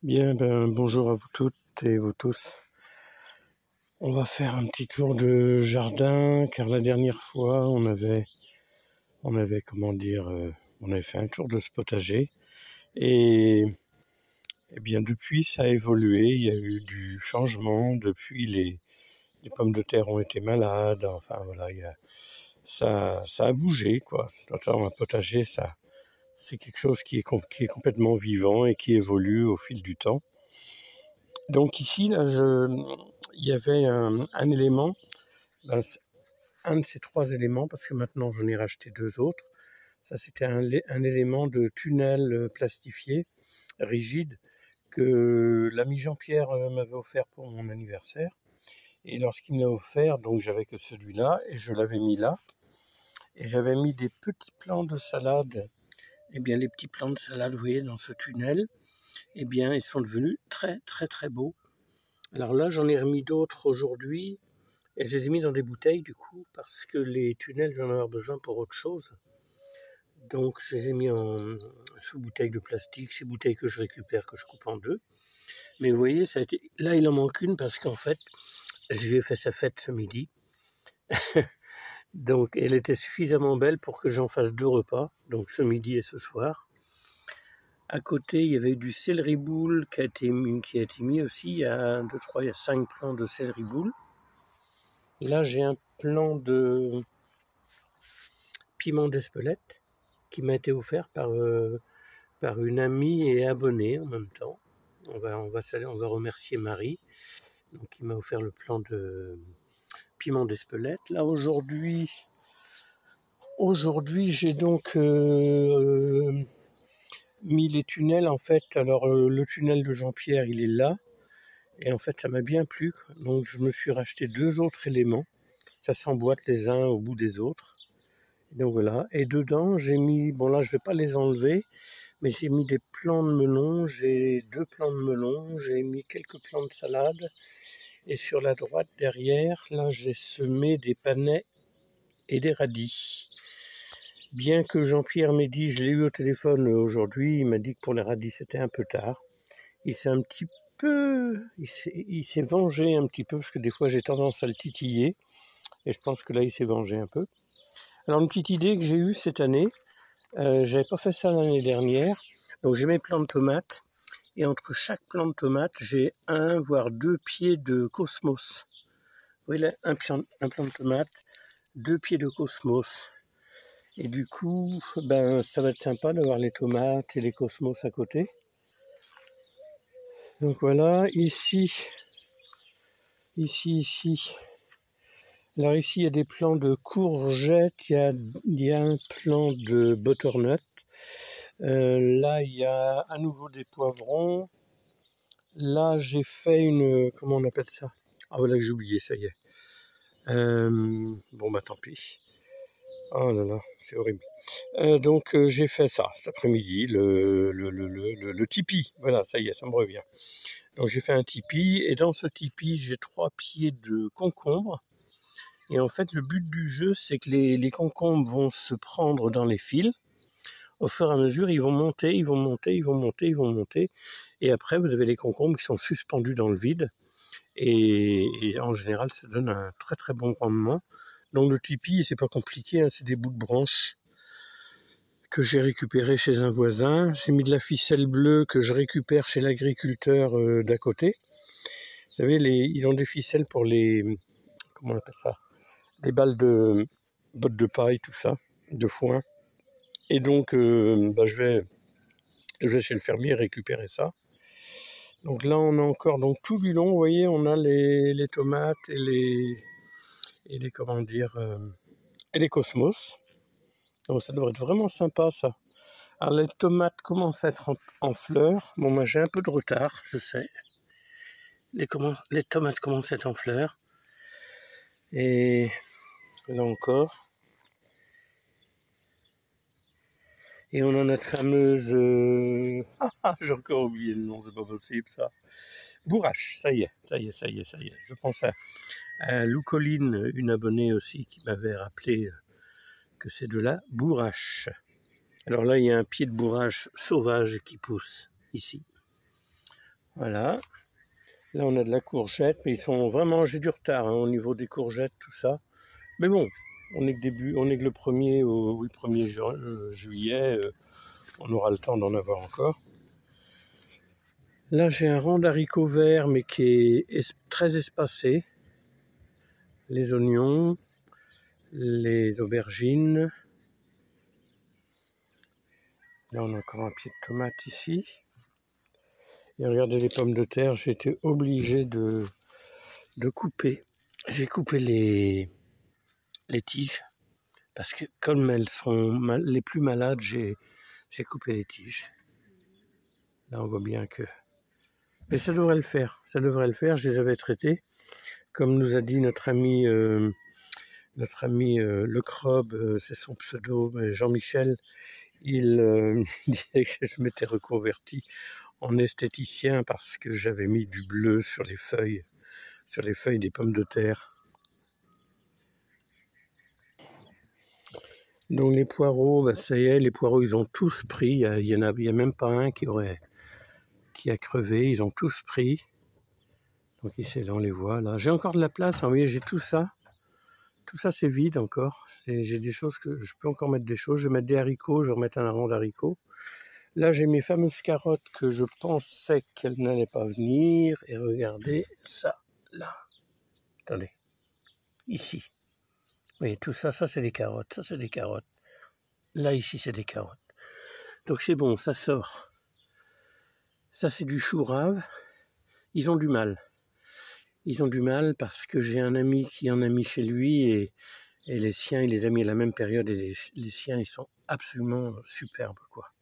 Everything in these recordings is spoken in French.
Bien, bonjour à vous toutes et vous tous. On va faire un petit tour de jardin, car la dernière fois, on avait fait un tour de ce potager. Et bien, depuis, ça a évolué. Il y a eu du changement. Depuis, les pommes de terre ont été malades. Enfin, voilà, ça a bougé, quoi. Dans un potager, c'est quelque chose qui est complètement vivant et qui évolue au fil du temps. Donc ici, là, il y avait un élément, ben, un de ces trois éléments, parce que maintenant j'en ai racheté deux autres. Ça, c'était un élément de tunnel plastifié, rigide, que l'ami Jean-Pierre m'avait offert pour mon anniversaire. Et lorsqu'il me l'a offert, donc j'avais que celui-là, et je l'avais mis là. Et j'avais mis des petits plants de salade. Eh bien, les petits plants de salade, vous voyez, dans ce tunnel, eh bien, ils sont devenus très, très, très beaux. Alors là, j'en ai remis d'autres aujourd'hui. Et je les ai mis dans des bouteilles du coup, parce que les tunnels, j'en ai avoir besoin pour autre chose. Donc je les ai mis sous bouteilles de plastique, ces bouteilles que je récupère, que je coupe en deux. Mais vous voyez, là il en manque une parce qu'en fait, je lui ai fait sa fête ce midi. Donc elle était suffisamment belle pour que j'en fasse deux repas, donc ce midi et ce soir. À côté, il y avait du céleri boule qui a été mis aussi. Il y a 5 plants de céleri boule. Là, j'ai un plant de piment d'Espelette qui m'a été offert par une amie et abonnée en même temps. On va remercier Marie, donc, qui m'a offert le plant de piment d'Espelette. Là, aujourd'hui j'ai donc mis les tunnels, en fait. Alors, le tunnel de Jean-Pierre, il est là. Et en fait, ça m'a bien plu. Donc, je me suis racheté deux autres éléments. Ça s'emboîte les uns au bout des autres. Donc voilà. Et dedans, j'ai mis, bon là, je vais pas les enlever, mais j'ai mis des plants de melon, j'ai deux plants de melon, j'ai mis quelques plants de salade. Et sur la droite, derrière, là, j'ai semé des panais et des radis. Bien que Jean-Pierre m'ait dit, je l'ai eu au téléphone aujourd'hui, il m'a dit que pour les radis, c'était un peu tard. Il s'est vengé un petit peu, parce que des fois, j'ai tendance à le titiller. Et je pense que là, il s'est vengé un peu. Alors, une petite idée que j'ai eue cette année, j'avais pas fait ça l'année dernière. Donc, j'ai mes plants de tomates. Et entre chaque plant de tomate, j'ai un voire deux pieds de cosmos. Vous voyez là, un plant de tomate, deux pieds de cosmos. Et du coup, ça va être sympa d'avoir les tomates et les cosmos à côté. Donc voilà, ici. Alors ici, il y a des plants de courgettes, il y a un plant de butternut. Là, il y a à nouveau des poivrons. Là, j'ai fait comment on appelle ça? Ah voilà que j'ai oublié, ça y est. Bon, tant pis. Oh là là, c'est horrible. Donc, j'ai fait ça cet après-midi, le tipi. Voilà, ça y est, ça me revient. Donc, j'ai fait un tipi, et dans ce tipi, j'ai 3 pieds de concombre. Et en fait, le but du jeu, c'est que les concombres vont se prendre dans les fils. Au fur et à mesure, ils vont monter, ils vont monter, ils vont monter, ils vont monter. Et après, vous avez les concombres qui sont suspendus dans le vide. Et en général, ça donne un très très bon rendement. Donc le tipi, c'est pas compliqué, hein, c'est des bouts de branches que j'ai récupérés chez un voisin. J'ai mis de la ficelle bleue que je récupère chez l'agriculteur d'à côté. Vous savez, ils ont des ficelles pour comment on appelle ça? Les balles de bottes de paille, tout ça, de foin. Et donc, je vais chez le fermier récupérer ça. Donc là, on a encore tout du long, vous voyez, on a les tomates et les comment dire, et les cosmos. Donc ça devrait être vraiment sympa, ça. Alors les tomates commencent à être en fleurs. Bon, moi j'ai un peu de retard, je sais. Les tomates commencent à être en fleurs. Et là encore. Et on a notre fameuse... j'ai encore oublié le nom, c'est pas possible ça. Bourrache, ça y est. Je pense à Lou Colline, une abonnée aussi, qui m'avait rappelé que c'est de la bourrache. Alors là, il y a un pied de bourrache sauvage qui pousse, ici. Voilà. Là, on a de la courgette, mais ils sont vraiment... J'ai du retard hein, au niveau des courgettes, tout ça. Mais bon, on est que le 1er, oui, 1er juillet, on aura le temps d'en avoir encore. Là, j'ai un rang d'haricots verts, mais qui est très espacé. Les oignons, les aubergines. Là, on a encore un pied de tomate ici. Et regardez les pommes de terre, j'ai été obligé de couper. J'ai coupé les tiges, parce que comme elles sont les plus malades, j'ai coupé les tiges. Là, on voit bien que... Mais ça devrait le faire, je les avais traités. Comme nous a dit notre ami Le Crobe, c'est son pseudo, Jean-Michel, il disait que je m'étais reconverti en esthéticien parce que j'avais mis du bleu sur les feuilles des pommes de terre. Donc les poireaux, bah ça y est, les poireaux ils ont tous pris, il y a même pas un qui a crevé, ils ont tous pris. Donc ici là on les voit là. J'ai encore de la place, hein, vous voyez, j'ai tout ça c'est vide encore. J'ai des choses que je peux encore mettre des choses, je vais mettre des haricots, je vais remettre un rang d'haricots. Là j'ai mes fameuses carottes que je pensais qu'elles n'allaient pas venir, et regardez ça là. Attendez, ici. Vous voyez, tout ça, c'est des carottes, ça c'est des carottes. Là, ici, c'est des carottes. Donc c'est bon, ça sort. Ça, c'est du chou rave. Ils ont du mal. Ils ont du mal parce que j'ai un ami qui en a mis chez lui et les siens, il les a mis à la même période et les siens, ils sont absolument superbes, quoi.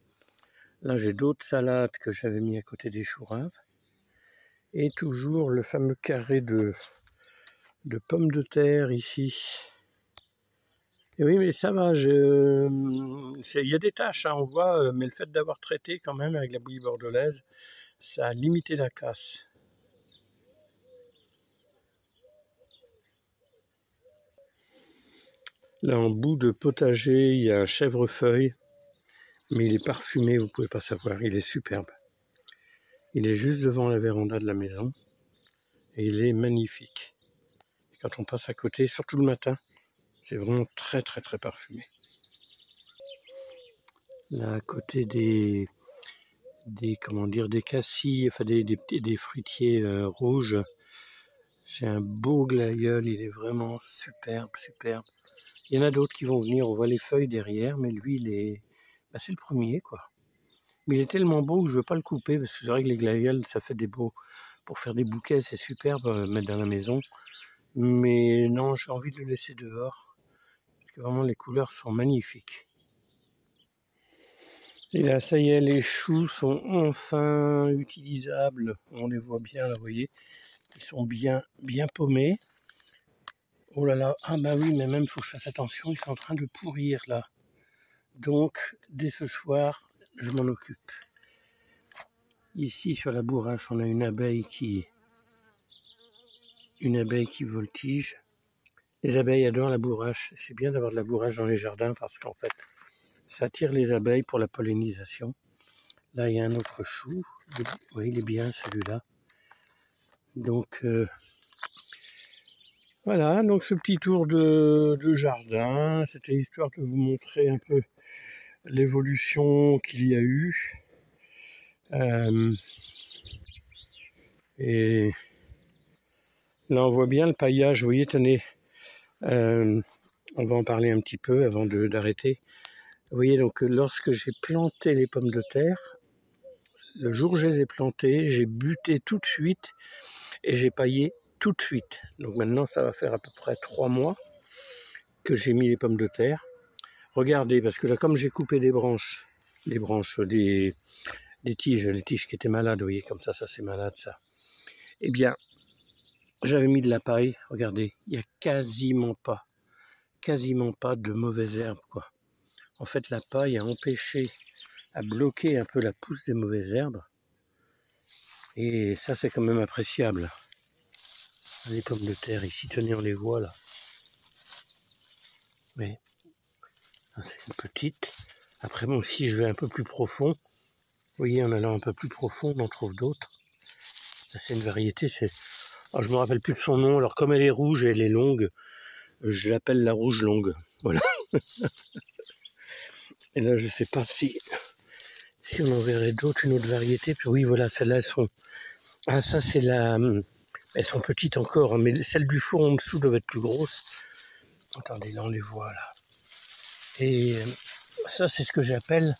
Là, j'ai d'autres salades que j'avais mis à côté des choux raves. Et toujours le fameux carré de pommes de terre ici. Et oui, mais ça va, il y a des tâches, hein, on voit, mais le fait d'avoir traité quand même avec la bouillie bordelaise, ça a limité la casse. Là, en bout de potager, il y a un chèvrefeuille, mais il est parfumé, vous ne pouvez pas savoir, il est superbe. Il est juste devant la véranda de la maison, et il est magnifique. Et quand on passe à côté, surtout le matin, c'est vraiment très très très parfumé. Là, à côté des cassis, enfin des fruitiers rouges, j'ai un beau glaïeul, il est vraiment superbe, superbe. Il y en a d'autres qui vont venir, on voit les feuilles derrière, mais lui, c'est le premier, quoi. Mais il est tellement beau que je ne veux pas le couper, parce que c'est vrai que les glaïeuls, ça fait des beaux... Pour faire des bouquets, c'est superbe, mettre dans la maison. Mais non, j'ai envie de le laisser dehors, parce que vraiment, les couleurs sont magnifiques. Et là, ça y est, les choux sont enfin utilisables. On les voit bien, là, vous voyez. Ils sont bien paumés. Oh là là, ah bah oui, mais même, il faut que je fasse attention, ils sont en train de pourrir, là. Donc, dès ce soir, je m'en occupe. Ici, sur la bourrache, on a une abeille qui voltige. Les abeilles adorent la bourrache. C'est bien d'avoir de la bourrache dans les jardins parce qu'en fait, ça attire les abeilles pour la pollinisation. Là, il y a un autre chou. Oui, il est bien celui-là. Donc, voilà. Donc, ce petit tour de jardin, c'était histoire de vous montrer un peu l'évolution qu'il y a eu. Et là, on voit bien le paillage. Vous voyez, tenez, on va en parler un petit peu avant d'arrêter. Vous voyez, donc, lorsque j'ai planté les pommes de terre, le jour où je les ai plantées, j'ai buté tout de suite et j'ai paillé tout de suite. Donc maintenant, ça va faire à peu près 3 mois que j'ai mis les pommes de terre. Regardez, parce que là, comme j'ai coupé des branches, des tiges, les tiges qui étaient malades, vous voyez, comme ça c'est malade, ça. Eh bien, j'avais mis de la paille, regardez, il n'y a quasiment pas de mauvaises herbes, quoi. En fait, la paille a bloqué un peu la pousse des mauvaises herbes. Et ça, c'est quand même appréciable. Les pommes de terre, ici, tenez, on les voit, là. Mais, c'est une petite. Après, bon, si je vais un peu plus profond, vous voyez, en allant un peu plus profond, on en trouve d'autres. C'est une variété, alors, je me rappelle plus de son nom. Alors comme elle est rouge et elle est longue, je l'appelle la rouge longue. Voilà. Et là, je sais pas si on en verrait d'autres, une autre variété. Puis oui, voilà, celles-là, elles sont... Ah, ça, c'est la... Elles sont petites encore, hein, mais celles du four en dessous doivent être plus grosses. Attendez, là, on les voit, là. Et ça, c'est ce que j'appelle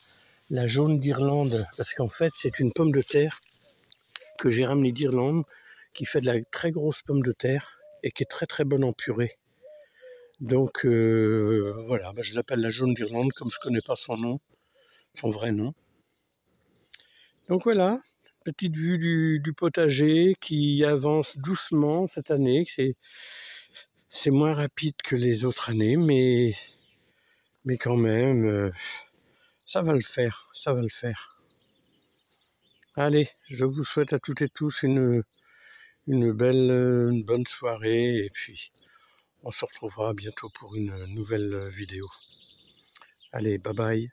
la jaune d'Irlande. Parce qu'en fait, c'est une pomme de terre que j'ai ramenée d'Irlande, qui fait de la très grosse pomme de terre et qui est très très bonne en purée. Donc voilà, je l'appelle la jaune d'Irlande comme je connais pas son nom, son vrai nom. Donc voilà, petite vue du potager qui avance doucement cette année. C'est moins rapide que les autres années, mais quand même, ça va le faire, ça va le faire. Allez, je vous souhaite à toutes et tous une bonne soirée et puis on se retrouvera bientôt pour une nouvelle vidéo. Allez, bye bye.